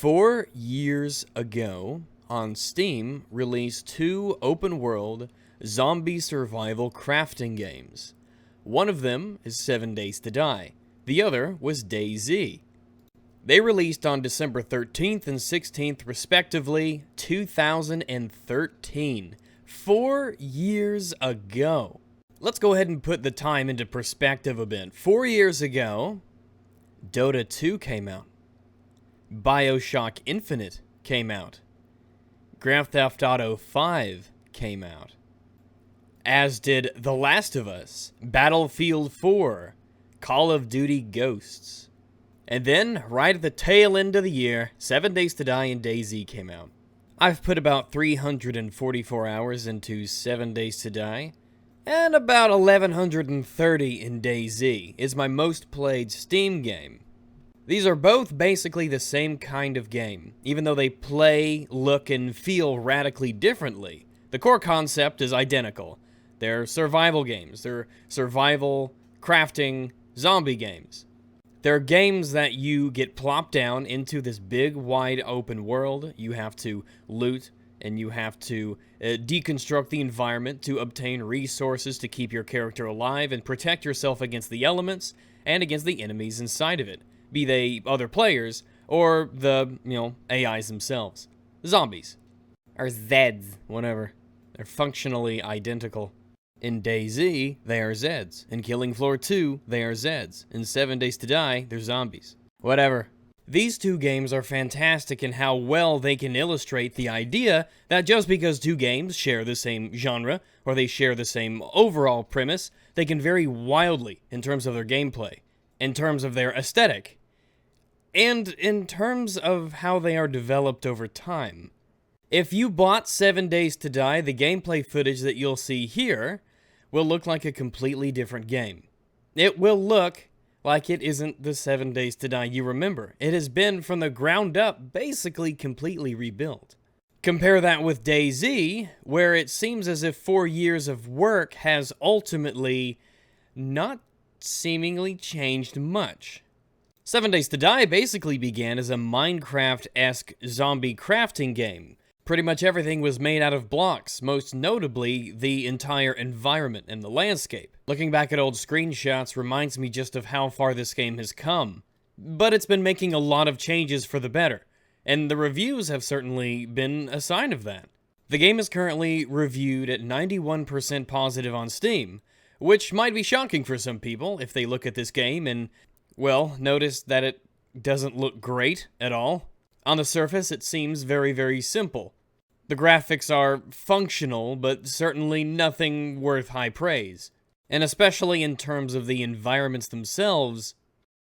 4 years ago, on Steam, released two open-world zombie survival crafting games. One of them is 7 Days to Die. The other was DayZ. They released on December 13th and 16th, respectively, 2013. 4 years ago. Let's go ahead and put the time into perspective a bit. 4 years ago, Dota 2 came out. BioShock Infinite came out. Grand Theft Auto 5 came out. As did The Last of Us, Battlefield 4, Call of Duty Ghosts. And then, right at the tail end of the year, 7 Days to Die and DayZ came out. I've put about 344 hours into 7 Days to Die, and about 1130 in DayZ is my most played Steam game. These are both basically the same kind of game, even though they play, look, and feel radically differently. The core concept is identical. They're survival games. They're survival, crafting, zombie games. They're games that you get plopped down into this big, wide open world. You have to loot, and you have to deconstruct the environment to obtain resources to keep your character alive and protect yourself against the elements and against the enemies inside of it, be they other players or the, AIs themselves. Zombies. Or Zeds, whatever. They're functionally identical. In DayZ, they are Zeds. In Killing Floor 2, they are Zeds. In 7 Days to Die, they're zombies. Whatever. These two games are fantastic in how well they can illustrate the idea that just because two games share the same genre, or they share the same overall premise, they can vary wildly in terms of their gameplay, in terms of their aesthetic, and in terms of how they are developed over time. If you bought 7 Days to Die, the gameplay footage that you'll see here will look like a completely different game. It will look like it isn't the 7 Days to Die you remember. It has been, from the ground up, basically completely rebuilt. Compare that with DayZ, where it seems as if 4 years of work has ultimately not seemingly changed much. 7 Days to Die basically began as a Minecraft-esque zombie crafting game. Pretty much everything was made out of blocks, most notably the entire environment and the landscape. Looking back at old screenshots reminds me just of how far this game has come. But it's been making a lot of changes for the better, and the reviews have certainly been a sign of that. The game is currently reviewed at 91% positive on Steam, which might be shocking for some people if they look at this game and, notice that it doesn't look great at all. On the surface, it seems very, very simple. The graphics are functional, but certainly nothing worth high praise. And especially in terms of the environments themselves,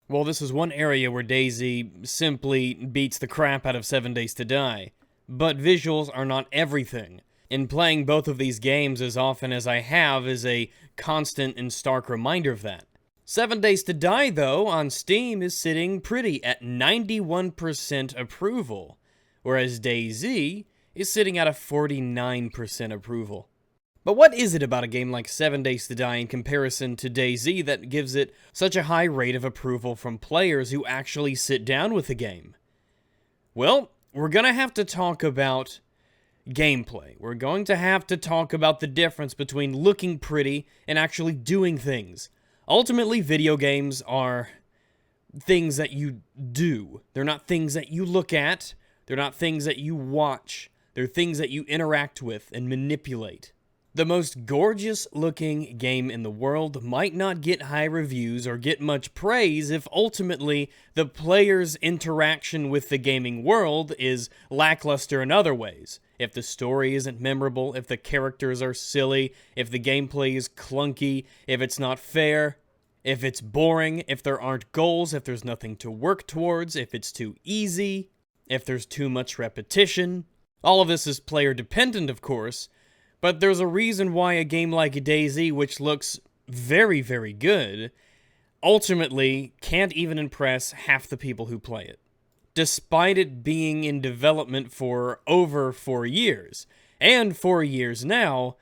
this is one area where DayZ simply beats the crap out of 7 Days to Die. But visuals are not everything. In playing both of these games as often as I have is a constant and stark reminder of that. 7 Days to Die, though, on Steam is sitting pretty at 91% approval, whereas DayZ is sitting at a 49% approval. But what is it about a game like 7 Days to Die in comparison to DayZ that gives it such a high rate of approval from players who actually sit down with the game? Well, we're gonna have to talk about gameplay. We're going to have to talk about the difference between looking pretty and actually doing things. Ultimately, video games are things that you do. They're not things that you look at. They're not things that you watch. They're things that you interact with and manipulate. The most gorgeous-looking game in the world might not get high reviews or get much praise if ultimately the player's interaction with the gaming world is lackluster in other ways. If the story isn't memorable, if the characters are silly, if the gameplay is clunky, if it's not fair, if it's boring, if there aren't goals, if there's nothing to work towards, if it's too easy, if there's too much repetition. All of this is player dependent, of course, but there's a reason why a game like DayZ, which looks very, very good, ultimately can't even impress half the people who play it, despite it being in development for over 4 years, and 4 years now,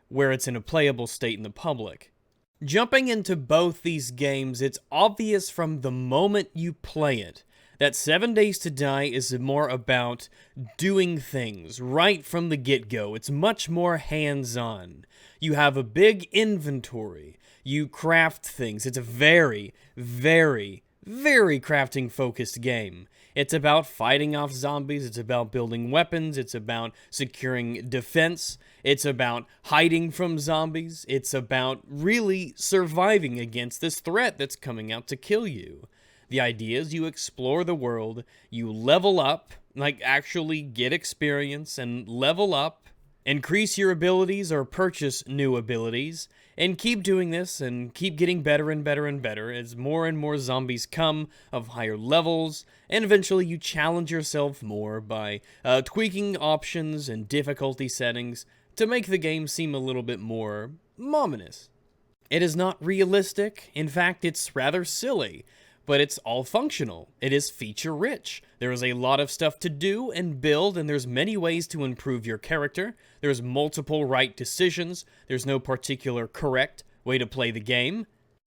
where it's in a playable state in the public. Jumping into both these games, it's obvious from the moment you play it that 7 Days to Die is more about doing things right from the get-go. It's much more hands-on. You have a big inventory. You craft things. It's a very, very, very crafting-focused game. It's about fighting off zombies. It's about building weapons. It's about securing defense. It's about hiding from zombies. It's about really surviving against this threat that's coming out to kill you. The idea is you explore the world, you level up, like actually get experience and level up, increase your abilities or purchase new abilities, and keep doing this and keep getting better and better and better as more and more zombies come of higher levels, and eventually you challenge yourself more by tweaking options and difficulty settings to make the game seem a little bit more ominous. It is not realistic, in fact it's rather silly, but it's all functional. It is feature-rich. There is a lot of stuff to do and build, and there's many ways to improve your character. There's multiple right decisions. There's no particular correct way to play the game.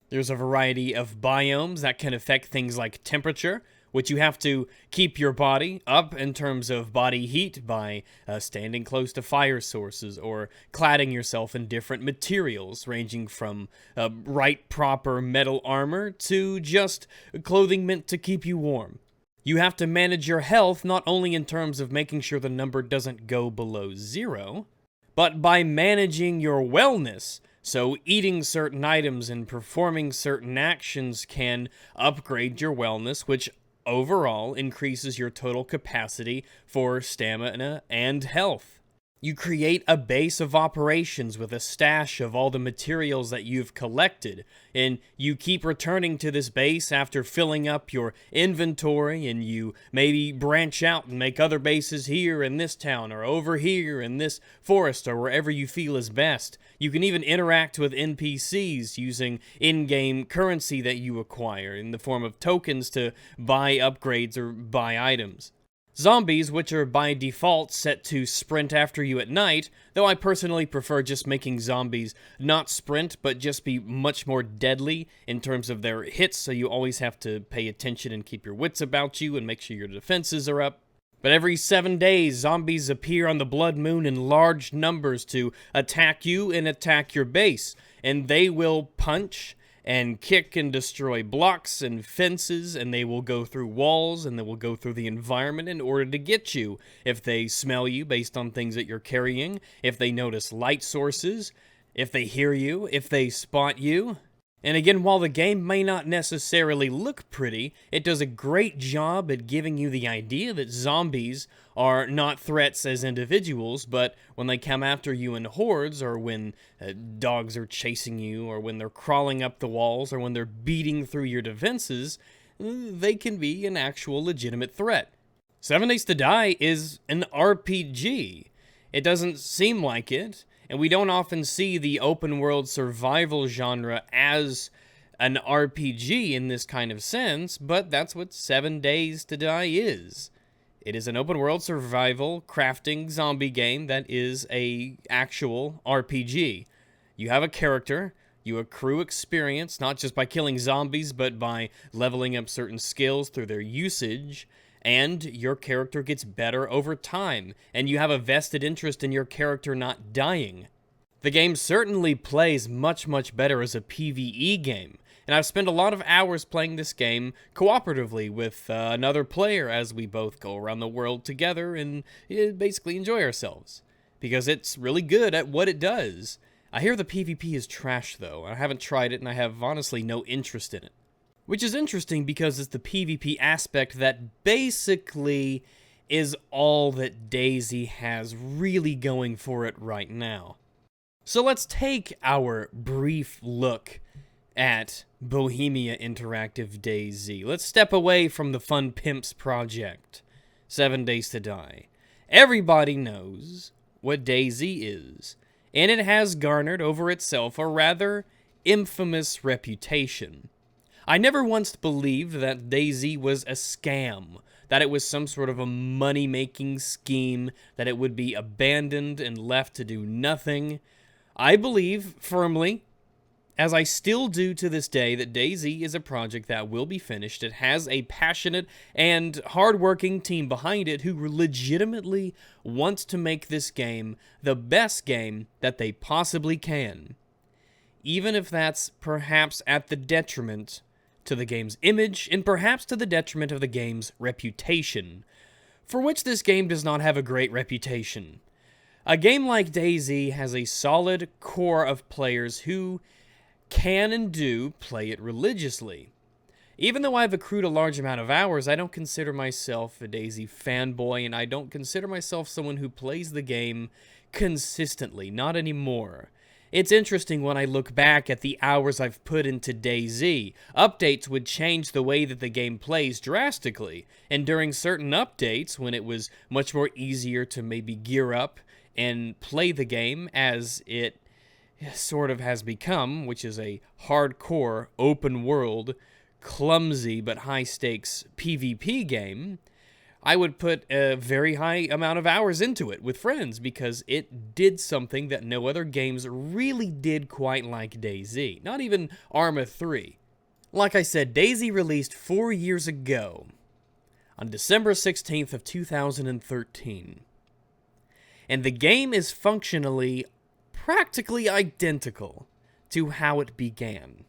There's a variety of biomes that can affect things like temperature, which you have to keep your body up in terms of body heat by standing close to fire sources or cladding yourself in different materials, ranging from right proper metal armor to just clothing meant to keep you warm. You have to manage your health not only in terms of making sure the number doesn't go below 0, but by managing your wellness. So eating certain items and performing certain actions can upgrade your wellness, which overall increases your total capacity for stamina and health. You create a base of operations with a stash of all the materials that you've collected, and you keep returning to this base after filling up your inventory, and you maybe branch out and make other bases here in this town, or over here in this forest, or wherever you feel is best. You can even interact with NPCs using in-game currency that you acquire in the form of tokens to buy upgrades or buy items. Zombies, which are by default set to sprint after you at night, though I personally prefer just making zombies not sprint, but just be much more deadly in terms of their hits, so you always have to pay attention and keep your wits about you and make sure your defenses are up. But every 7 days, zombies appear on the blood moon in large numbers to attack you and attack your base, and they will punch and kick and destroy blocks and fences, and they will go through walls, and they will go through the environment in order to get you. If they smell you based on things that you're carrying, if they notice light sources, if they hear you, if they spot you. And again, while the game may not necessarily look pretty, it does a great job at giving you the idea that zombies are not threats as individuals, but when they come after you in hordes, or when dogs are chasing you, or when they're crawling up the walls, or when they're beating through your defenses, they can be an actual legitimate threat. 7 Days to Die is an RPG. It doesn't seem like it. And we don't often see the open-world survival genre as an RPG in this kind of sense, but that's what 7 Days to Die is. It is an open-world survival crafting zombie game that is an actual RPG. You have a character, you accrue experience, not just by killing zombies, but by leveling up certain skills through their usage, and your character gets better over time, and you have a vested interest in your character not dying. The game certainly plays much, much better as a PvE game, and I've spent a lot of hours playing this game cooperatively with another player as we both go around the world together and basically enjoy ourselves, because it's really good at what it does. I hear the PvP is trash though. I haven't tried it and I have honestly no interest in it. Which is interesting because it's the PvP aspect that basically is all that DayZ has really going for it right now. So let's take our brief look at Bohemia Interactive DayZ. Let's step away from the Fun Pimps project, 7 Days to Die. Everybody knows what DayZ is, and it has garnered over itself a rather infamous reputation. I never once believed that DayZ was a scam, that it was some sort of a money-making scheme, that it would be abandoned and left to do nothing. I believe firmly as I still do to this day, that DayZ is a project that will be finished. It has a passionate and hardworking team behind it who legitimately wants to make this game the best game that they possibly can. Even if that's perhaps at the detriment to the game's image, and perhaps to the detriment of the game's reputation, for which this game does not have a great reputation. A game like DayZ has a solid core of players who can and do play it religiously. Even though I've accrued a large amount of hours, I don't consider myself a DayZ fanboy, and I don't consider myself someone who plays the game consistently, not anymore. It's interesting when I look back at the hours I've put into DayZ. Updates would change the way that the game plays drastically, and during certain updates, when it was much more easier to maybe gear up and play the game as it sort of has become, which is a hardcore, open world, clumsy but high-stakes PvP game, I would put a very high amount of hours into it with friends because it did something that no other games really did quite like DayZ. Not even Arma 3. Like I said, DayZ released 4 years ago on December 16th of 2013. And the game is functionally practically identical to how it began.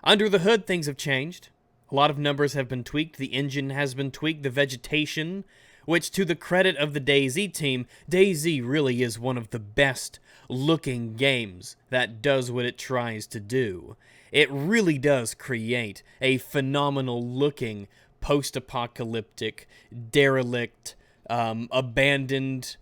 Under the hood, things have changed. A lot of numbers have been tweaked, the engine has been tweaked, the vegetation, which to the credit of the DayZ team, DayZ really is one of the best looking games that does what it tries to do. It really does create a phenomenal looking post-apocalyptic, derelict, abandoned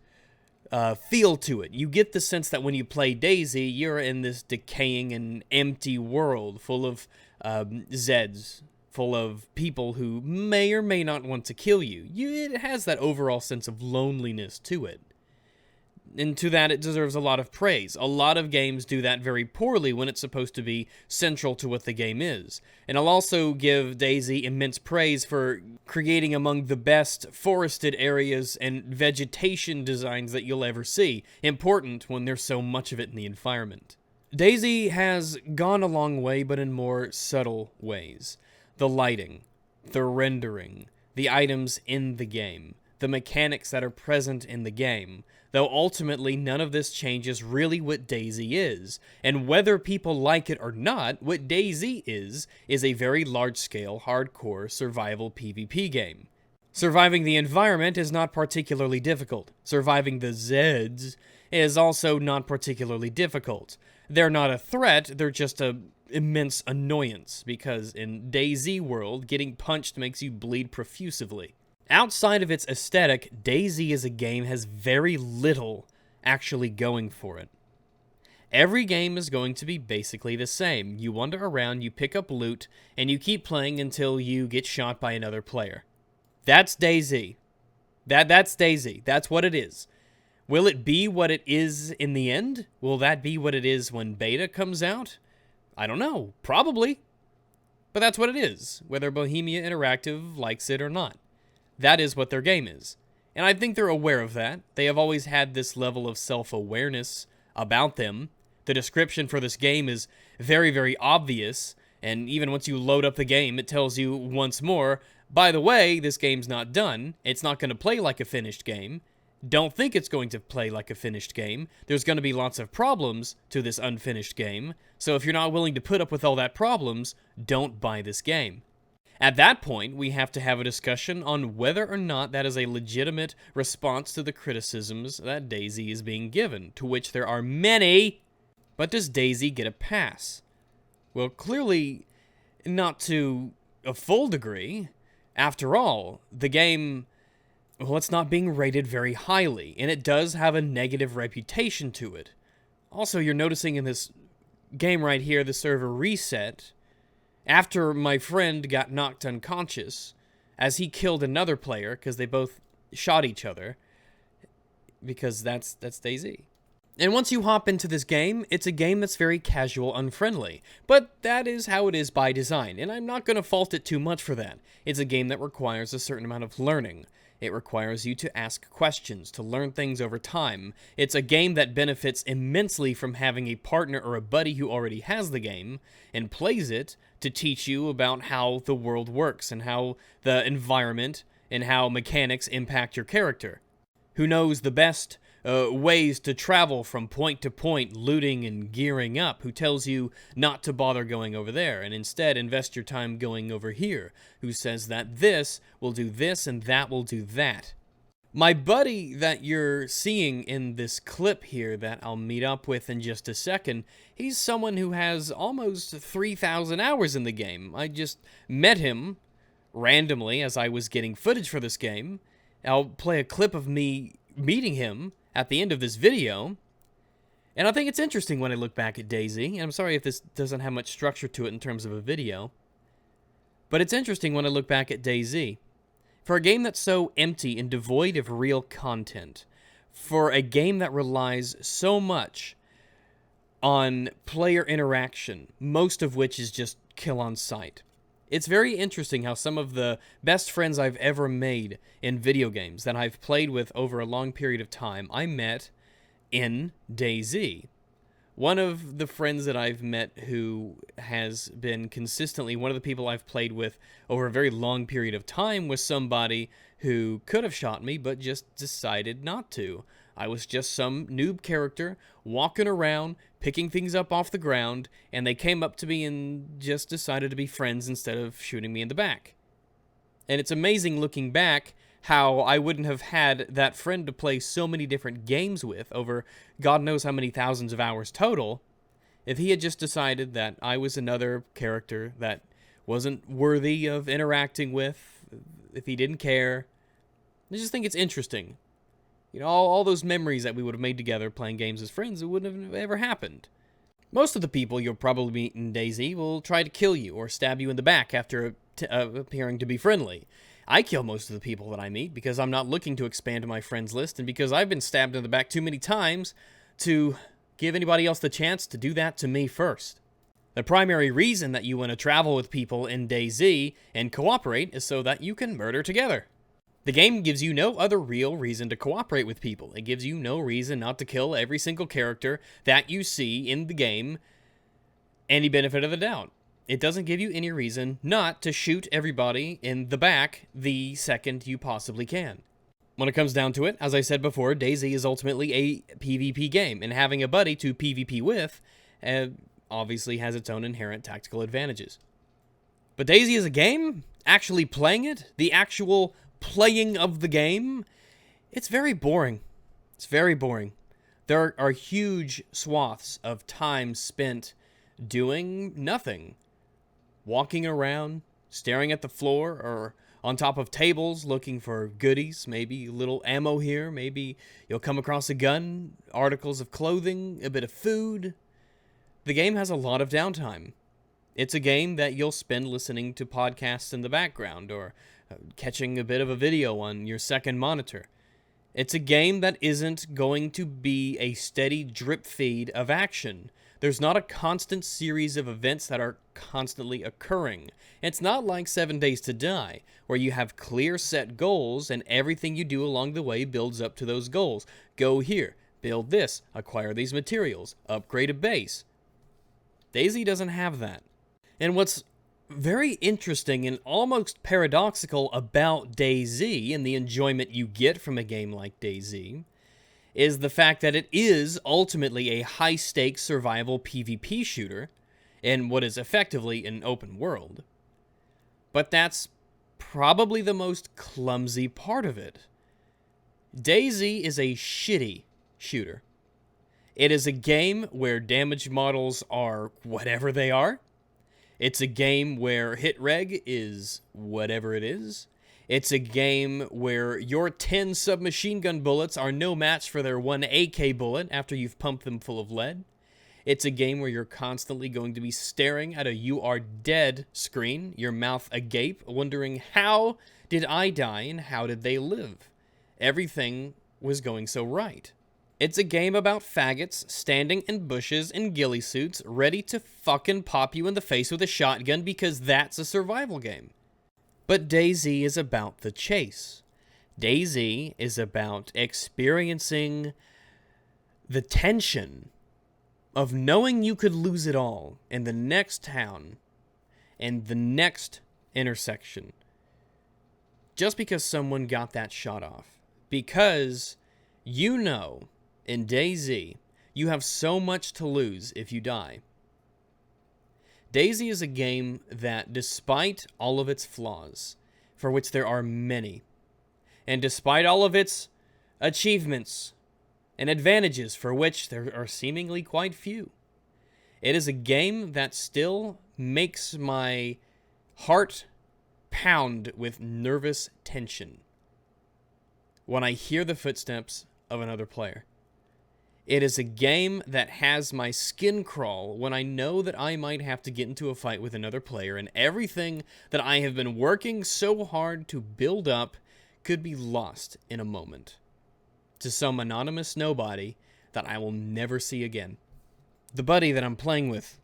feel to it. You get the sense that when you play DayZ, you're in this decaying and empty world full of Zeds, full of people who may or may not want to kill you. It has that overall sense of loneliness to it. And to that, it deserves a lot of praise. A lot of games do that very poorly when it's supposed to be central to what the game is. And I'll also give DayZ immense praise for creating among the best forested areas and vegetation designs that you'll ever see. Important when there's so much of it in the environment. DayZ has gone a long way, but in more subtle ways. The lighting, the rendering, the items in the game, the mechanics that are present in the game, though ultimately none of this changes really what DayZ is. And whether people like it or not, what DayZ is a very large-scale, hardcore survival PvP game. Surviving the environment is not particularly difficult. Surviving the Zeds is also not particularly difficult. They're not a threat, they're just a immense annoyance, because in DayZ world, getting punched makes you bleed profusively. Outside of its aesthetic, DayZ as a game has very little actually going for it. Every game is going to be basically the same. You wander around, you pick up loot, and you keep playing until you get shot by another player. That's DayZ. That's DayZ. That's what it is. Will it be what it is in the end? Will that be what it is when beta comes out? I don't know. Probably. But that's what it is, whether Bohemia Interactive likes it or not. That is what their game is. And I think they're aware of that. They have always had this level of self-awareness about them. The description for this game is very, very obvious, and even once you load up the game, it tells you once more, by the way, this game's not done. It's not going to play like a finished game. Don't think it's going to play like a finished game. There's going to be lots of problems to this unfinished game, so if you're not willing to put up with all that problems, don't buy this game. At that point, we have to have a discussion on whether or not that is a legitimate response to the criticisms that DayZ is being given, to which there are many. But does DayZ get a pass? Well, clearly not to a full degree. After all, the game, well, it's not being rated very highly, and it does have a negative reputation to it. Also, you're noticing in this game right here, the server reset after my friend got knocked unconscious, as he killed another player, because they both shot each other, because that's DayZ. And once you hop into this game, it's a game that's very casual, unfriendly. But that is how it is by design, and I'm not going to fault it too much for that. It's a game that requires a certain amount of learning. It requires you to ask questions, to learn things over time. It's a game that benefits immensely from having a partner or a buddy who already has the game and plays it to teach you about how the world works and how the environment and how mechanics impact your character. Who knows the best ways to travel from point to point, looting and gearing up, who tells you not to bother going over there and instead invest your time going over here, who says that this will do this and that will do that. My buddy that you're seeing in this clip here that I'll meet up with in just a second, he's someone who has almost 3,000 hours in the game. I just met him randomly as I was getting footage for this game. I'll play a clip of me meeting him at the end of this video, and I think it's interesting when I look back at DayZ, and I'm sorry if this doesn't have much structure to it in terms of a video, but it's interesting when I look back at DayZ. For a game that's so empty and devoid of real content, for a game that relies so much on player interaction, most of which is just kill on sight, it's very interesting how some of the best friends I've ever made in video games that I've played with over a long period of time, I met in DayZ. One of the friends that I've met who has been consistently one of the people I've played with over a very long period of time was somebody who could have shot me but just decided not to. I was just some noob character walking around, picking things up off the ground, and they came up to me and just decided to be friends instead of shooting me in the back. And it's amazing looking back how I wouldn't have had that friend to play so many different games with over God knows how many thousands of hours total if he had just decided that I was another character that wasn't worthy of interacting with, if he didn't care. I just think it's interesting. You know, all those memories that we would have made together playing games as friends, it wouldn't have ever happened. Most of the people you'll probably meet in DayZ will try to kill you or stab you in the back after appearing to be friendly. I kill most of the people that I meet because I'm not looking to expand my friends list and because I've been stabbed in the back too many times to give anybody else the chance to do that to me first. The primary reason that you want to travel with people in DayZ and cooperate is so that you can murder together. The game gives you no other real reason to cooperate with people. It gives you no reason not to kill every single character that you see in the game any benefit of the doubt. It doesn't give you any reason not to shoot everybody in the back the second you possibly can. When it comes down to it, as I said before, DayZ is ultimately a PvP game, and having a buddy to PvP with obviously has its own inherent tactical advantages. But DayZ is a game, actually playing it, the actual playing of the game, it's very boring. It's very boring. There are huge swaths of time spent doing nothing. Walking around, staring at the floor, or on top of tables looking for goodies, maybe a little ammo here, maybe you'll come across a gun, articles of clothing, a bit of food. The game has a lot of downtime. It's a game that you'll spend listening to podcasts in the background, or catching a bit of a video on your second monitor. It's a game that isn't going to be a steady drip feed of action. There's not a constant series of events that are constantly occurring. It's not like 7 Days to Die, where you have clear set goals and everything you do along the way builds up to those goals. Go here, build this, acquire these materials, upgrade a base. DayZ doesn't have that. And what's very interesting and almost paradoxical about DayZ and the enjoyment you get from a game like DayZ is the fact that it is ultimately a high-stakes survival PvP shooter in what is effectively an open world. But that's probably the most clumsy part of it. DayZ is a shitty shooter. It is a game where damage models are whatever they are. It's a game where hit reg is whatever it is. It's a game where your 10 submachine gun bullets are no match for their 1 AK bullet after you've pumped them full of lead. It's a game where you're constantly going to be staring at a "you are dead" screen, your mouth agape, wondering how did I die and how did they live? Everything was going so right. It's a game about faggots standing in bushes in ghillie suits ready to fucking pop you in the face with a shotgun because that's a survival game. But DayZ is about the chase. DayZ is about experiencing the tension of knowing you could lose it all in the next town and the next intersection just because someone got that shot off. Because you know, in DayZ, you have so much to lose if you die. DayZ is a game that, despite all of its flaws, for which there are many, and despite all of its achievements and advantages, for which there are seemingly quite few, it is a game that still makes my heart pound with nervous tension when I hear the footsteps of another player. It is a game that has my skin crawl when I know that I might have to get into a fight with another player and everything that I have been working so hard to build up could be lost in a moment to some anonymous nobody that I will never see again. The buddy that I'm playing with,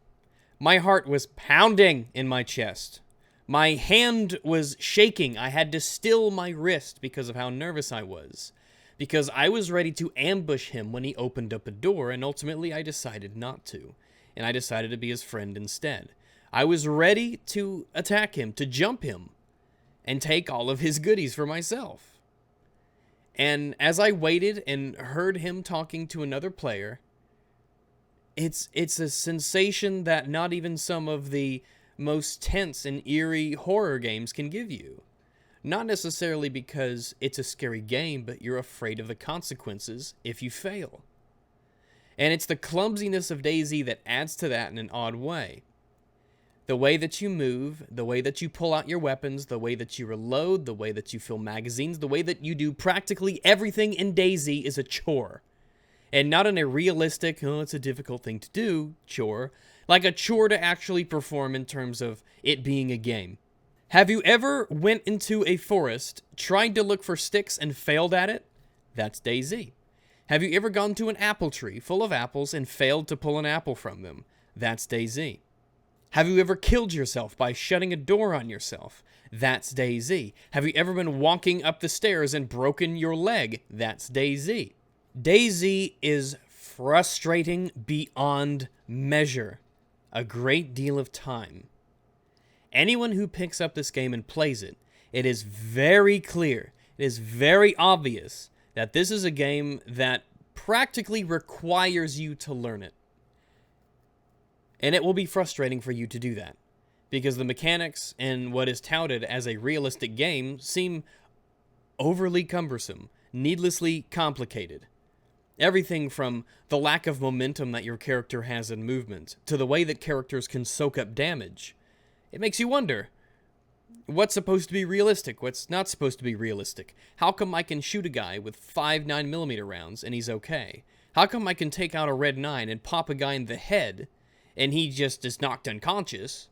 my heart was pounding in my chest. My hand was shaking. I had to still my wrist because of how nervous I was. Because I was ready to ambush him when he opened up a door, and ultimately I decided not to. And I decided to be his friend instead. I was ready to attack him, to jump him, and take all of his goodies for myself. And as I waited and heard him talking to another player, it's a sensation that not even some of the most tense and eerie horror games can give you. Not necessarily because it's a scary game, but you're afraid of the consequences if you fail. And it's the clumsiness of DayZ that adds to that in an odd way. The way that you move, the way that you pull out your weapons, the way that you reload, the way that you fill magazines, the way that you do practically everything in DayZ is a chore. And not in a realistic, oh, it's a difficult thing to do, chore. Like a chore to actually perform in terms of it being a game. Have you ever went into a forest, tried to look for sticks, and failed at it? That's DayZ. Have you ever gone to an apple tree full of apples and failed to pull an apple from them? That's DayZ. Have you ever killed yourself by shutting a door on yourself? That's DayZ. Have you ever been walking up the stairs and broken your leg? That's DayZ. DayZ is frustrating beyond measure. A great deal of time. Anyone who picks up this game and plays it, it is very clear, it is very obvious that this is a game that practically requires you to learn it. And it will be frustrating for you to do that, because the mechanics in what is touted as a realistic game seem overly cumbersome, needlessly complicated. Everything from the lack of momentum that your character has in movement, to the way that characters can soak up damage. It makes you wonder, what's supposed to be realistic, what's not supposed to be realistic? How come I can shoot a guy with 5 9mm rounds and he's okay? How come I can take out a red 9 and pop a guy in the head and he just is knocked unconscious,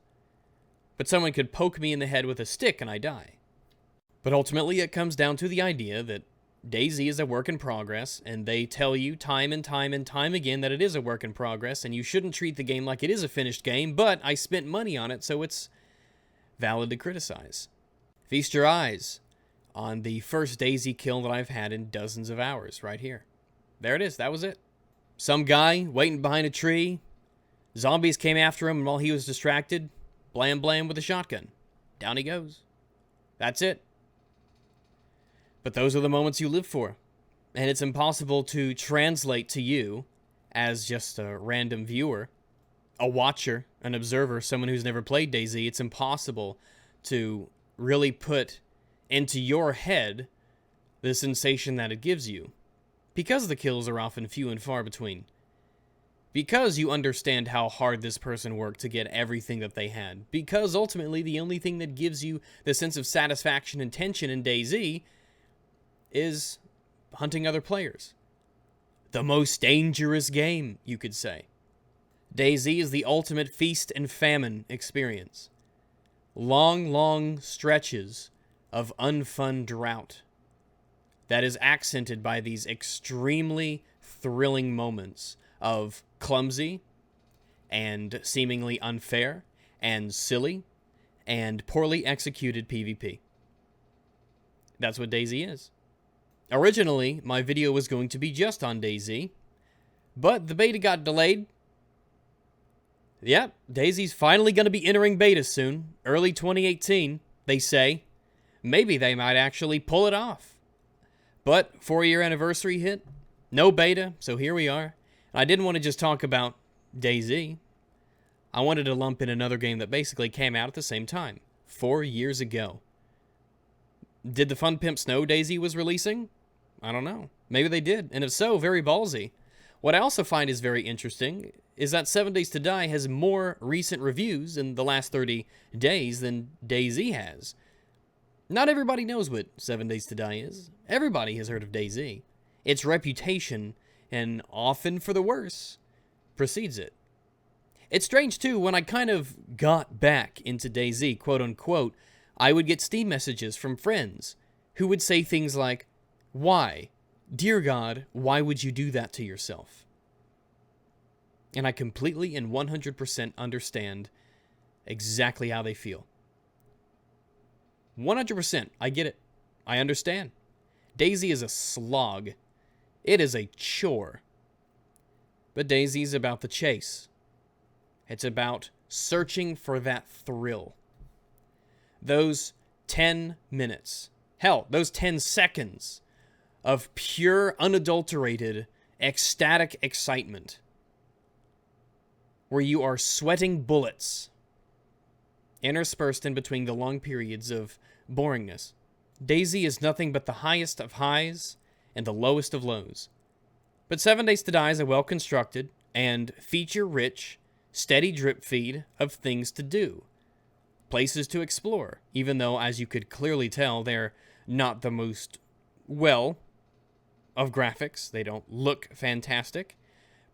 but someone could poke me in the head with a stick and I die? But ultimately it comes down to the idea that DayZ is a work in progress, and they tell you time and time and time again that it is a work in progress, and you shouldn't treat the game like it is a finished game, but I spent money on it, so it's valid to criticize. Feast your eyes on the first DayZ kill that I've had in dozens of hours, right here. There it is, that was it. Some guy waiting behind a tree, zombies came after him, and while he was distracted, blam blam with a shotgun. Down he goes. That's it. But those are the moments you live for. And it's impossible to translate to you as just a random viewer, a watcher, an observer, someone who's never played DayZ. It's impossible to really put into your head the sensation that it gives you. Because the kills are often few and far between. Because you understand how hard this person worked to get everything that they had. Because ultimately the only thing that gives you the sense of satisfaction and tension in DayZ is hunting other players. The most dangerous game, you could say. DayZ is the ultimate feast and famine experience. Long stretches of unfun drought that is accented by these extremely thrilling moments of clumsy and seemingly unfair and silly and poorly executed PvP. That's what DayZ is. Originally, my video was going to be just on DayZ, but the beta got delayed. Yep, DayZ's finally going to be entering beta soon, early 2018, they say. Maybe they might actually pull it off. But 4-year anniversary hit, no beta, so here we are. And I didn't want to just talk about DayZ. I wanted to lump in another game that basically came out at the same time, 4 years ago. Did the Fun Pimps know DayZ was releasing? I don't know. Maybe they did, and if so, very ballsy. What I also find is very interesting is that 7 Days to Die has more recent reviews in the last 30 days than DayZ has. Not everybody knows what 7 Days to Die is. Everybody has heard of DayZ. Its reputation, and often for the worse, precedes it. It's strange, too, when I kind of got back into DayZ, quote-unquote, I would get Steam messages from friends who would say things like, "Why? Dear God, why would you do that to yourself?" And I completely and 100% understand exactly how they feel. 100%, I get it. I understand. DayZ is a slog. It is a chore. But DayZ is about the chase. It's about searching for that thrill. Those 10 minutes, hell, those 10 seconds of pure, unadulterated, ecstatic excitement where you are sweating bullets interspersed in between the long periods of boringness. DayZ is nothing but the highest of highs and the lowest of lows. But 7 Days to Die is a well-constructed and feature-rich, steady drip feed of things to do. Places to explore, even though, as you could clearly tell, they're not the most well of graphics. They don't look fantastic,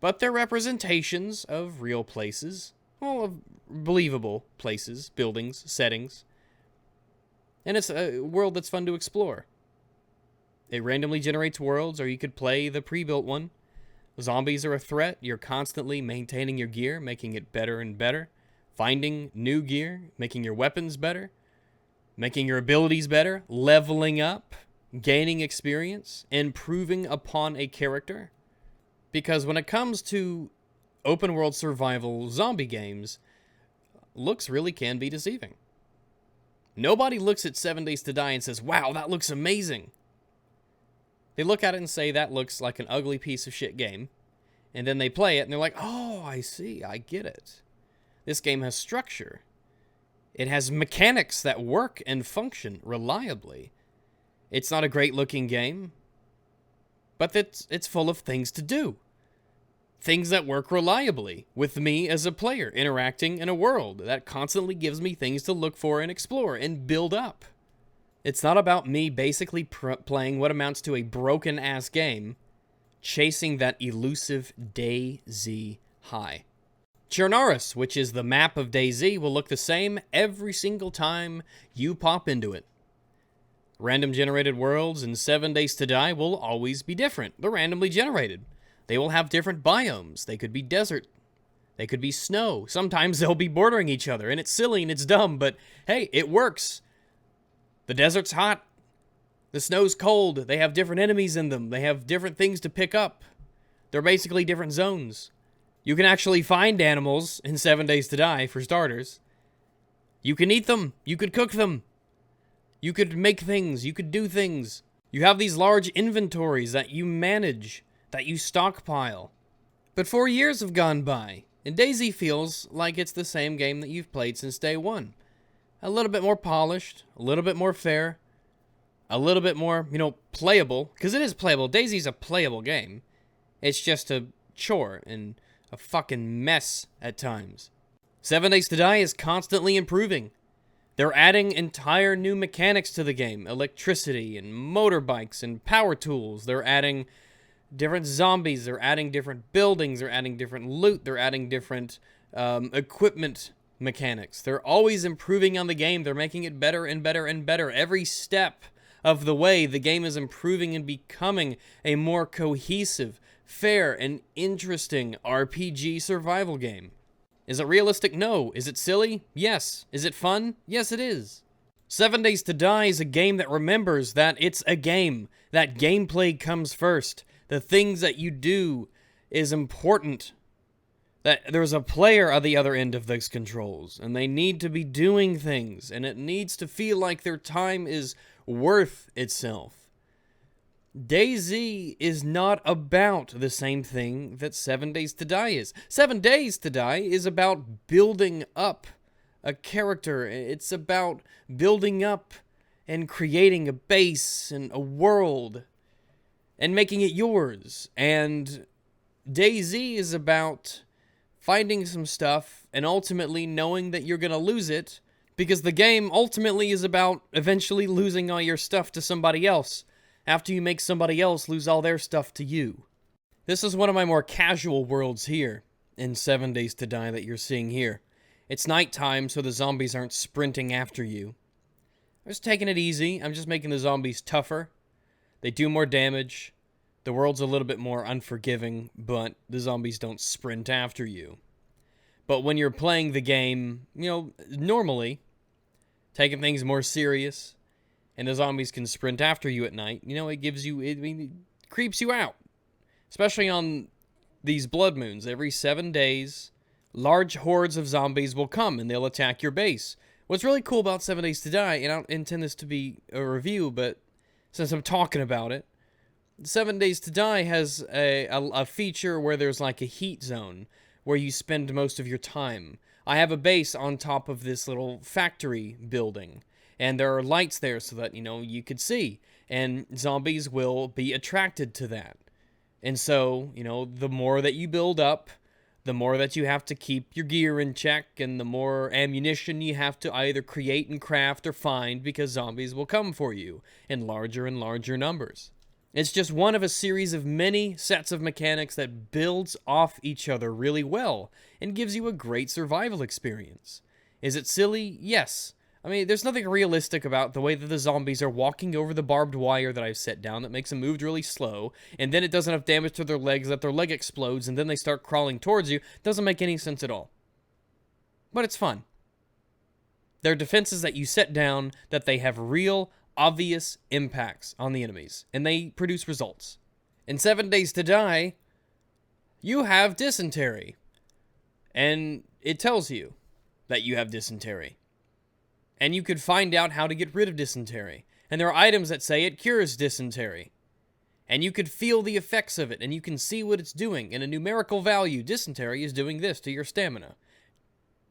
but they're representations of real places, well, of believable places, buildings, settings, and it's a world that's fun to explore. It randomly generates worlds, or you could play the pre-built one. Zombies are a threat. You're constantly maintaining your gear, making it better and better. Finding new gear, making your weapons better, making your abilities better, leveling up, gaining experience, improving upon a character. Because when it comes to open world survival zombie games, looks really can be deceiving. Nobody looks at 7 Days to Die and says, "Wow, that looks amazing." They look at it and say, "That looks like an ugly piece of shit game." And then they play it and they're like, "Oh, I see, I get it. This game has structure. It has mechanics that work and function reliably. It's not a great-looking game, but it's full of things to do. Things that work reliably with me as a player, interacting in a world that constantly gives me things to look for and explore and build up. It's not about me basically playing what amounts to a broken-ass game, chasing that elusive DayZ high. Chernarus, which is the map of DayZ, will look the same every single time you pop into it. Random generated worlds in 7 Days to Die will always be different. They're randomly generated. They will have different biomes. They could be desert. They could be snow. Sometimes they'll be bordering each other, and it's silly and it's dumb, but hey, it works. The desert's hot. The snow's cold. They have different enemies in them. They have different things to pick up. They're basically different zones. You can actually find animals in 7 Days to Die, for starters. You can eat them. You could cook them. You could make things. You could do things. You have these large inventories that you manage, that you stockpile. But 4 years have gone by, and DayZ feels like it's the same game that you've played since day one. A little bit more polished, a little bit more fair, a little bit more, playable. Because it is playable. DayZ's a playable game. It's just a chore and a fucking mess at times. 7 Days to Die is constantly improving. They're adding entire new mechanics to the game. Electricity and motorbikes and power tools. They're adding different zombies. They're adding different buildings. They're adding different loot. They're adding different equipment mechanics. They're always improving on the game. They're making it better and better and better. Every step of the way the game is improving and becoming a more cohesive, fair, and interesting RPG survival game. Is it realistic? No. Is it silly? Yes. Is it fun? Yes, it is. 7 Days to Die is a game that remembers that it's a game, that gameplay comes first. The things that you do is important. That there's a player at the other end of those controls, and they need to be doing things, and it needs to feel like their time is worth itself. DayZ is not about the same thing that 7 Days to Die is. 7 Days to Die is about building up a character. It's about building up and creating a base and a world and making it yours. And DayZ is about finding some stuff and ultimately knowing that you're going to lose it, because the game ultimately is about eventually losing all your stuff to somebody else after you make somebody else lose all their stuff to you. This is one of my more casual worlds here in 7 Days to Die that you're seeing here. It's nighttime, so the zombies aren't sprinting after you. I'm just taking it easy. I'm just making the zombies tougher. They do more damage. The world's a little bit more unforgiving, but the zombies don't sprint after you. But when you're playing the game, normally, taking things more serious, and the zombies can sprint after you at night, it creeps you out. Especially on these blood moons. Every 7 days, large hordes of zombies will come, and they'll attack your base. What's really cool about 7 Days to Die, and I don't intend this to be a review, but since I'm talking about it, 7 Days to Die has a feature where there's like a heat zone where you spend most of your time. I have a base on top of this little factory building, and there are lights there so that, you could see, and zombies will be attracted to that. And so, the more that you build up, the more that you have to keep your gear in check, and the more ammunition you have to either create and craft or find, because zombies will come for you in larger and larger numbers. It's just one of a series of many sets of mechanics that builds off each other really well and gives you a great survival experience. Is it silly? Yes. I mean, there's nothing realistic about the way that the zombies are walking over the barbed wire that I've set down that makes them move really slow, and then it does enough damage to their legs that their leg explodes, and then they start crawling towards you. Doesn't make any sense at all. But it's fun. They're defenses that you set down that they have real, obvious impacts on the enemies, and they produce results. In 7 Days to Die, you have dysentery, and it tells you that you have dysentery. And you could find out how to get rid of dysentery. And there are items that say it cures dysentery. And you could feel the effects of it, and you can see what it's doing. In a numerical value, dysentery is doing this to your stamina.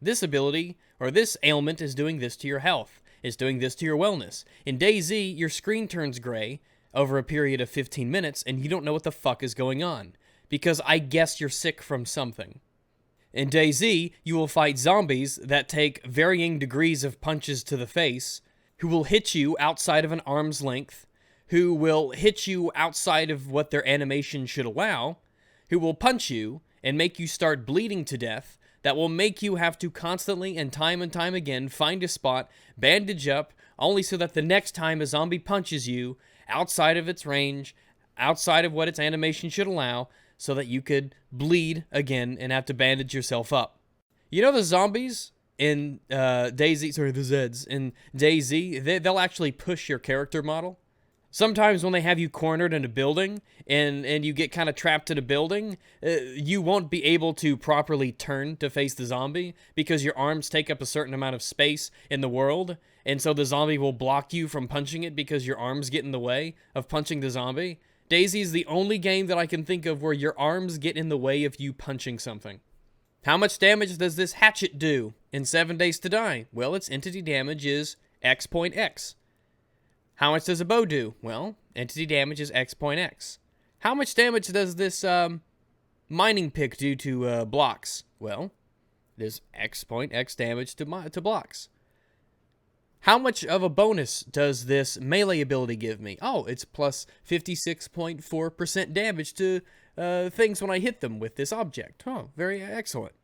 This ability, or this ailment, is doing this to your health. It's doing this to your wellness. In DayZ, your screen turns gray over a period of 15 minutes, and you don't know what the fuck is going on. Because I guess you're sick from something. In DayZ, you will fight zombies that take varying degrees of punches to the face, who will hit you outside of an arm's length, who will hit you outside of what their animation should allow, who will punch you and make you start bleeding to death, that will make you have to constantly and time again find a spot, bandage up, only so that the next time a zombie punches you outside of its range, outside of what its animation should allow, so that you could bleed again and have to bandage yourself up. The zombies in DayZ, the Zeds in DayZ, they'll actually push your character model. Sometimes when they have you cornered in a building and you get kind of trapped in a building, you won't be able to properly turn to face the zombie because your arms take up a certain amount of space in the world, and so the zombie will block you from punching it because your arms get in the way of punching the zombie. DayZ is the only game that I can think of where your arms get in the way of you punching something. How much damage does this hatchet do in 7 Days to Die? Well, its entity damage is X.X. How much does a bow do? Well, entity damage is X.X. How much damage does this mining pick do to blocks? Well, it is X.X damage to blocks. How much of a bonus does this melee ability give me? Oh, it's plus 56.4% damage to things when I hit them with this object. Oh, very excellent.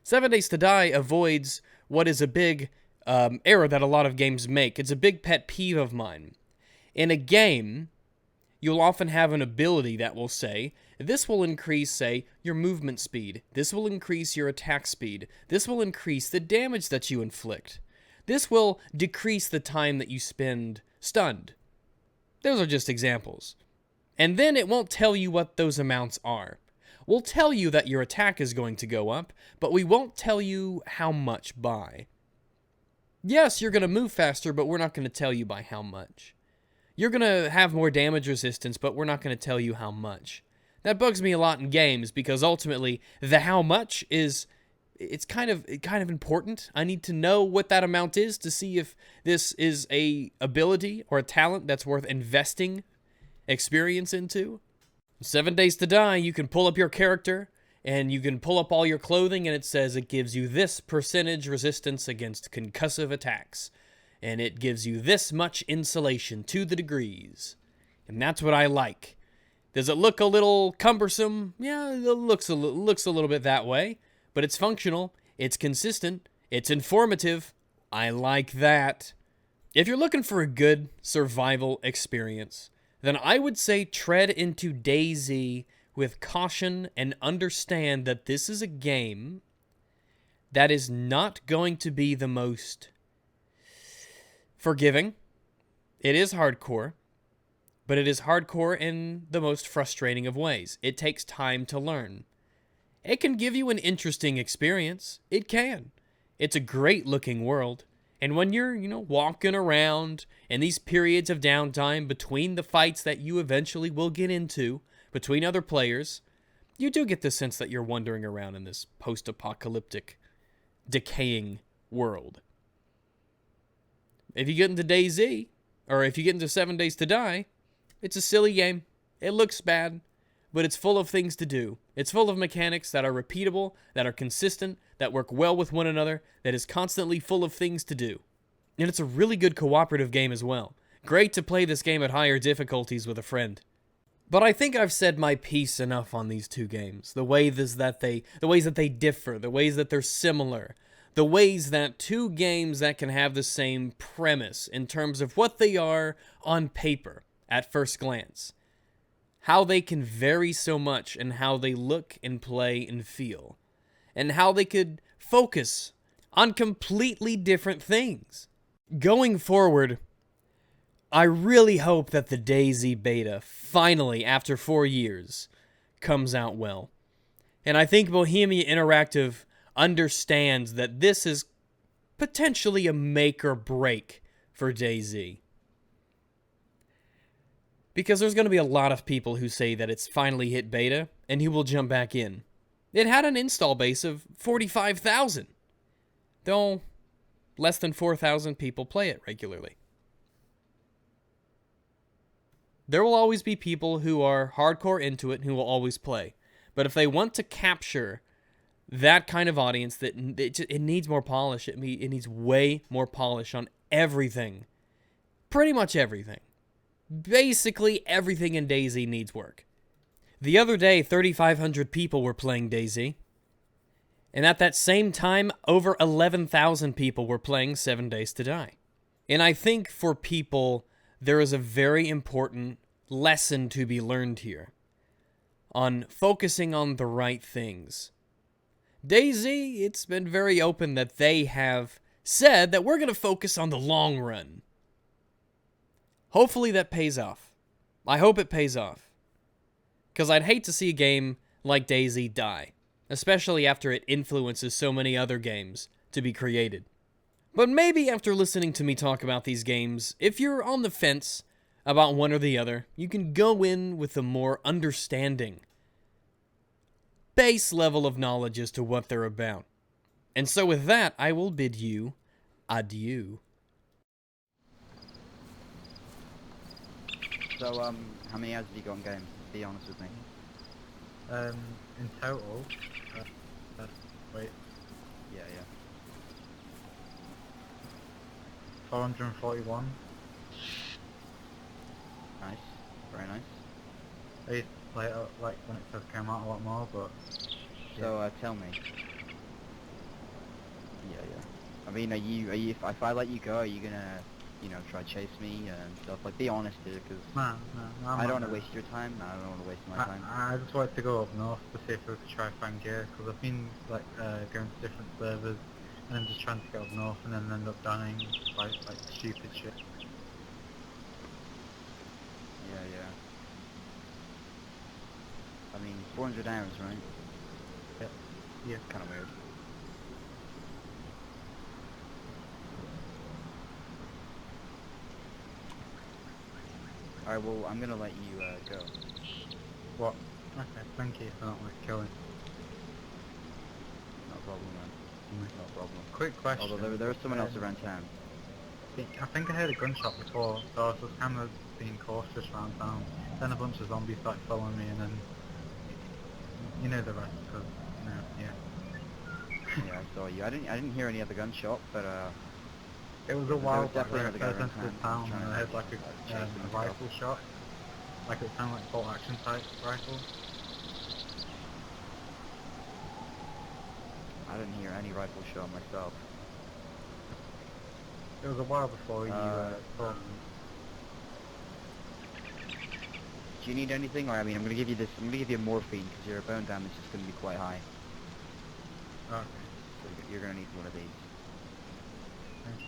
7 Days to Die avoids what is a big error that a lot of games make. It's a big pet peeve of mine. In a game, you'll often have an ability that will say, this will increase, say, your movement speed. This will increase your attack speed. This will increase the damage that you inflict. This will decrease the time that you spend stunned. Those are just examples. And then it won't tell you what those amounts are. We'll tell you that your attack is going to go up, but we won't tell you how much by. Yes, you're going to move faster, but we're not going to tell you by how much. You're going to have more damage resistance, but we're not going to tell you how much. That bugs me a lot in games because ultimately the how much is it's kind of important. I need to know what that amount is to see if this is a ability or a talent that's worth investing experience into. 7 Days to Die, you can pull up your character and you can pull up all your clothing and it says it gives you this percentage resistance against concussive attacks. And it gives you this much insulation to the degrees. And that's what I like. Does it look a little cumbersome? Yeah, it looks a little bit that way. But it's functional, it's consistent, it's informative. I like that. If you're looking for a good survival experience, then I would say tread into DayZ with caution and understand that this is a game that is not going to be the most forgiving. It is hardcore, but it is hardcore in the most frustrating of ways. It takes time to learn. It can give you an interesting experience. It can. It's a great looking world. And when you're, walking around in these periods of downtime between the fights that you eventually will get into, between other players, you do get the sense that you're wandering around in this post-apocalyptic, decaying world. If you get into DayZ, or if you get into 7 Days to Die, it's a silly game. It looks bad, but it's full of things to do. It's full of mechanics that are repeatable, that are consistent, that work well with one another, that is constantly full of things to do. And it's a really good cooperative game as well. Great to play this game at higher difficulties with a friend. But I think I've said my piece enough on these two games. The ways that they differ, the ways that they're similar, the ways that two games that can have the same premise in terms of what they are on paper at first glance, how they can vary so much in how they look and play and feel, and how they could focus on completely different things. Going forward, I really hope that the DayZ beta finally, after 4 years, comes out well. And I think Bohemia Interactive understands that this is potentially a make or break for DayZ. Because there's going to be a lot of people who say that it's finally hit beta, and who will jump back in. It had an install base of 45,000, though less than 4,000 people play it regularly. There will always be people who are hardcore into it and who will always play. But if they want to capture that kind of audience, that it needs more polish. It needs way more polish on everything. Pretty much everything. Basically everything in DayZ needs work. The other day, 3,500 people were playing DayZ. And at that same time, over 11,000 people were playing 7 Days to Die. And I think for people, there is a very important lesson to be learned here on focusing on the right things. DayZ, it's been very open that they have said that we're going to focus on the long run. Hopefully that pays off. I hope it pays off. Because I'd hate to see a game like DayZ die, especially after it influences so many other games to be created. But maybe after listening to me talk about these games, if you're on the fence about one or the other, you can go in with a more understanding base level of knowledge as to what they're about. And so with that, I will bid you adieu. So, how many hours have you got on game? Be honest with me. In total, wait, Yeah. 441. Nice. Very nice. I used to play it like when it first came out a lot more, but So, tell me. Yeah. I mean, are you, if I let you go, are you gonna you know, try to chase me and stuff. Like, be honest, dude, because No, I don't want to waste your time. I don't want to waste my time. I just wanted to go up north to see if we could try find gear, because I've been like going to different servers and then just trying to get up north and then end up dying by like stupid shit. Yeah. I mean, 400 hours, right? Yeah. Kind of weird. Alright, well, I'm gonna let you go. What? Okay, thank you for not like killing. No problem, man. No problem. Quick question. Although there was someone else around town. I think I heard a gunshot before, so I was just kind of being cautious around town. Then a bunch of zombies started following me, and then you know the rest, because yeah. Yeah, I saw you. I didn't hear any other gunshot, but It was a there while was back definitely where I another guy first around entered the town town, trying and I to, had like chase a me and rifle shot. Like it sounded like bolt action type rifle. I didn't hear any rifle shot myself. It was a while before you told me. Do you need anything? Or I mean, I'm gonna give you this. I'm gonna give you morphine because your bone damage is gonna be quite high. Okay. So you're gonna need one of these. Thank you.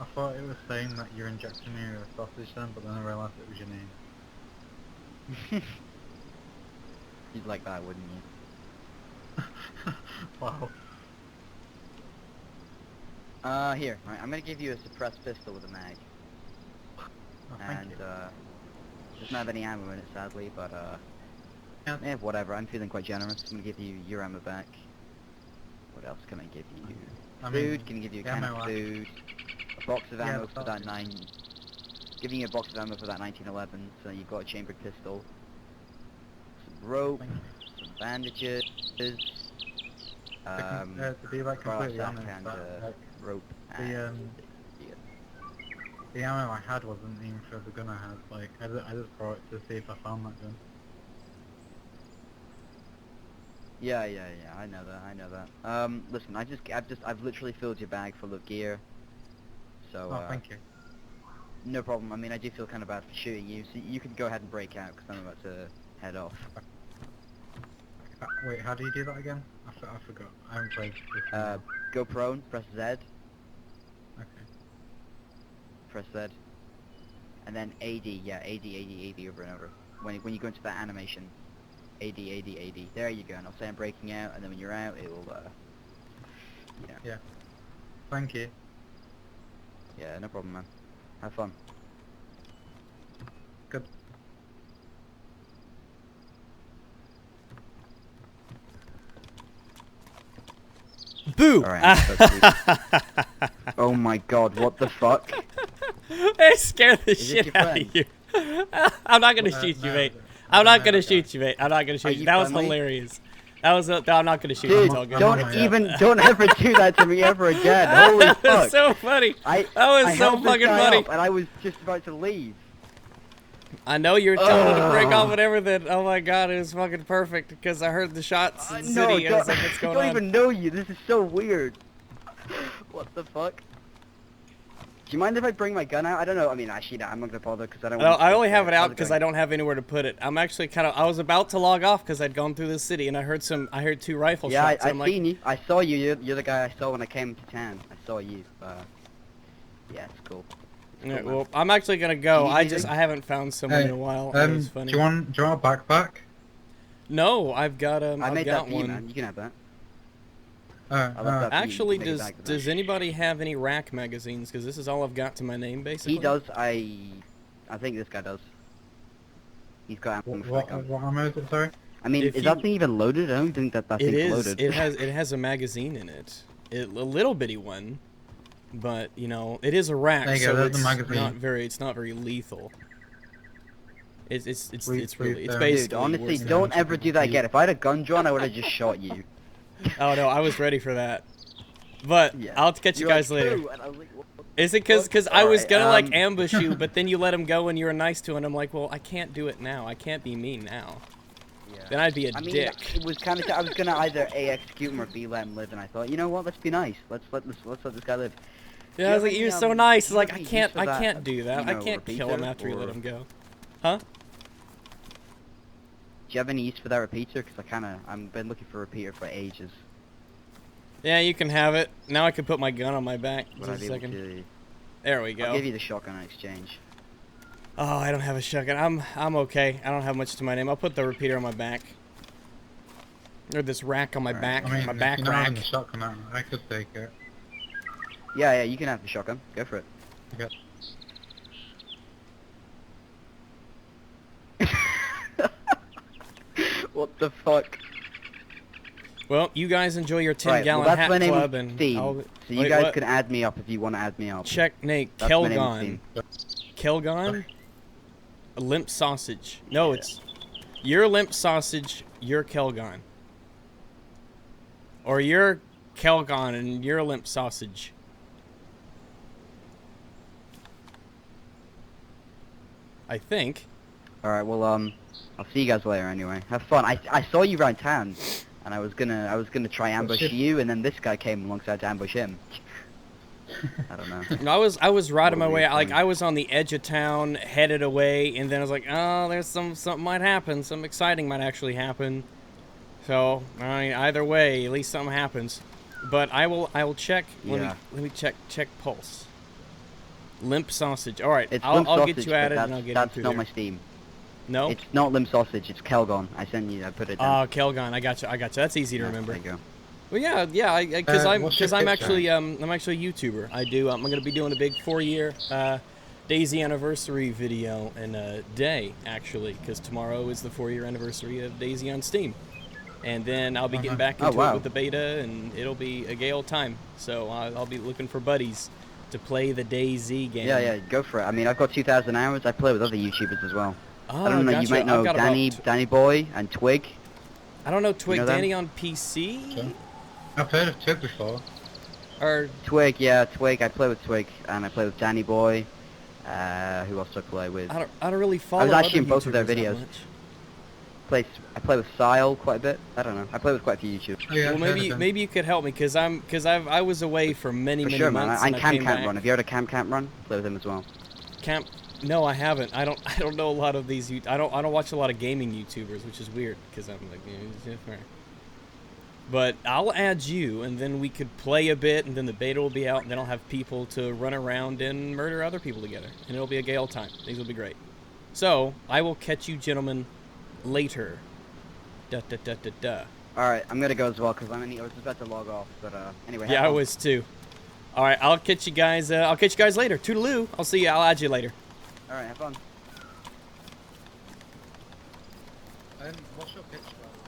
I thought it was saying that you're injecting me with a sausage then, but then I realised it was your name. You'd like that, wouldn't you? Wow. Here. Right, I'm gonna give you a suppressed pistol with a mag. Oh, thank And you. doesn't have any ammo in it, sadly, but Yeah. whatever. I'm feeling quite generous. I'm gonna give you your ammo back. What else can I give you? I mean, Food. Can give you a can ammo, of food. A box of Yeah, ammo the for that sausage. Giving you a box of ammo for that 1911. So you've got a chambered pistol. Some rope. Thank you. Some bandages. To be like completely sack honest, and that, like, rope. the And the ammo I had wasn't even for the gun I had. Like I just brought it to see if I found that gun. yeah, I know that. Listen, I've literally filled your bag full of gear. So, Oh, thank you. no problem. I mean, I do feel kind of bad for shooting you, so you can go ahead and break out, because I'm about to head off. Wait, how do you do that again? I forgot. I haven't played this one. Go prone, press Z, Okay. press Z, and then AD, yeah, AD over and over. When you go into that animation, AD. There you go, and I'll say I'm breaking out, and then when you're out, it will, Yeah. Thank you. Yeah, no problem, man. Have fun. Good. Boo! Alright, oh my god, what the fuck? It scared the Is it shit your out friend? of you. I'm not gonna shoot you, no, mate. I I'm don't not know gonna that shoot guy. you, mate. I'm not gonna shoot you. you That was friendly? hilarious. That was. I'm not gonna shoot you. Dude, It's all good. don't ever do that to me ever again. Holy That was fuck. so funny. I was so held this fucking guy funny. up, and I was just about to leave. I know you were telling him to break off Ugh. and everything. Oh my god, it was fucking perfect because I heard the shots in the No, city. I was like, what's I going don't on? even know you. This is so weird. What the fuck? Do you mind if I bring my gun out? I don't know. I mean, actually, no, I'm not gonna bother because I don't. No, want I to only have it out how's because going? I don't have anywhere to put it. I'm actually I was about to log off because I'd gone through the city and I heard two rifle Yeah, shots. I I'm like, seen you. I saw you. You're the guy I saw when I came to town. I saw you. Yeah, it's cool. It's yeah, cool, man. well, I'm actually gonna go. Do you need anything? I haven't found someone in a while. It was funny. Do you want a backpack? No, I've got I I've made got that for you, one. man. You can have that. I Alright, left alright. that for you. Actually, You can take it back to does that. anybody have any rack magazines? Because this is all I've got to my name, basically. He does. I think this guy does. He's got ammo for that gun. What ammo is it, sorry? I mean, If is that you- thing even loaded? I don't think that It thing's is. loaded. It has a magazine in it. A little bitty one, but you know it is a rack, There you go, so there's the it's magazine. it's not very lethal. It's Please, really it's Dude, basically. Dude, honestly, worse than don't most ever people do that think. again. If I had a gun drawn, I would have just shot you. Oh no, I was ready for that. But Yeah. I'll catch you You're guys like, later. "Ooh," and I was like, what the Is it fuck? because I was Alright, gonna like ambush you, but then you let him go and you were nice to him, and I'm like, well, I can't do it now. I can't be mean now. Yeah. Then I'd be a I mean, dick. it was kind of. I was gonna either A execute him or B let him live, and I thought, you know what? Let's be nice. Let's let this guy live. Yeah, I was like, any, you're so nice. It's do you like, have I any can't, use for I that, can't do that. you I know, can't kill him repeater, after you let or- him go. Huh? Do you have any use for that repeater? Because I've been looking for a repeater for ages. Yeah, you can have it. Now I can put my gun on my back. Would I Just be a able second. to? There we go. I'll give you the shotgun in exchange. Oh, I don't have a shotgun. I'm okay. I don't have much to my name. I'll put the repeater on my back. Or this rack on my Alright. back. I mean, my if back you're not rack. having the shotgun out, I could take it. Yeah, you can have the shotgun. Go for it. Okay. What the fuck? Well, you guys enjoy your 10 Right, gallon well, that's hat my name club on and Steam. I'll... So you Wait, guys what? can add me up if you want to add me up. Check Nate. That's my name on Kelgon. Steam. Kelgon? A limp sausage. No, it's... You're limp sausage, you're Kelgon. Or you're Kelgon and you're limp sausage. I think. Alright, well, I'll see you guys later anyway. Have fun. I saw you around town, and I was gonna try ambush shit. you, and then this guy came alongside to ambush him. I don't know. No, I was riding my What a way. weird Like thing. I was on the edge of town, headed away, and then I was like, oh, there's something might happen. Something exciting might actually happen. So I mean, either way, at least something happens. But I will check. Yeah. Let me check pulse. Limp sausage. All right, It's I'll limp sausage, get you but at it and I'll get that's you not through my there. Steam. No. It's not limb sausage. It's Kelgon. I put it down. Oh, Kelgon. I got you. That's easy to Yeah, remember. There you go. Well, yeah, because what's your I'm picture? actually a YouTuber. I'm gonna be doing a big 4-year DayZ anniversary video in a day actually, because tomorrow is the 4-year anniversary of DayZ on Steam, and then I'll be getting back Oh, into wow. it with the beta, and it'll be a gay old time. So I'll be looking for buddies to play the DayZ game. Yeah, go for it. I mean, I've got 2,000 hours. I play with other YouTubers as well. Oh, I don't know. You gotcha. might know I've got Danny Boy and Twig. I don't know Twig know them? Danny on PC Sure. I've heard of Twig before. or Twig, yeah, Twig. I play with Twig, and I play with Danny Boy. Who else do I play with? I don't really follow. I was actually other in both of their YouTubers that videos. much. I play with Sile quite a bit. I don't know. I play with quite a few YouTubers. Oh, yeah, Well, I've heard of them. maybe you could help me, because I was away for many For sure, man. months. And and I Cam came Camp back. Run. Have you heard of Cam Camp Run? Play with him as well. Camp? No, I haven't. I don't know a lot of these. I don't watch a lot of gaming YouTubers, which is weird because I'm like, it's different. But I'll add you, and then we could play a bit, and then the beta will be out, and then I'll have people to run around and murder other people together, and it'll be a gay old time. Things will be great. So I will catch you, gentlemen, later. Da da da da da. All right, I'm gonna go as well because I was just about to log off. But anyway. have Yeah, I fun. was too. All right, I'll catch you guys. I'll catch you guys later. Toodaloo. I'll see you. I'll add you later. All right, have fun. What's your pitch, by the way?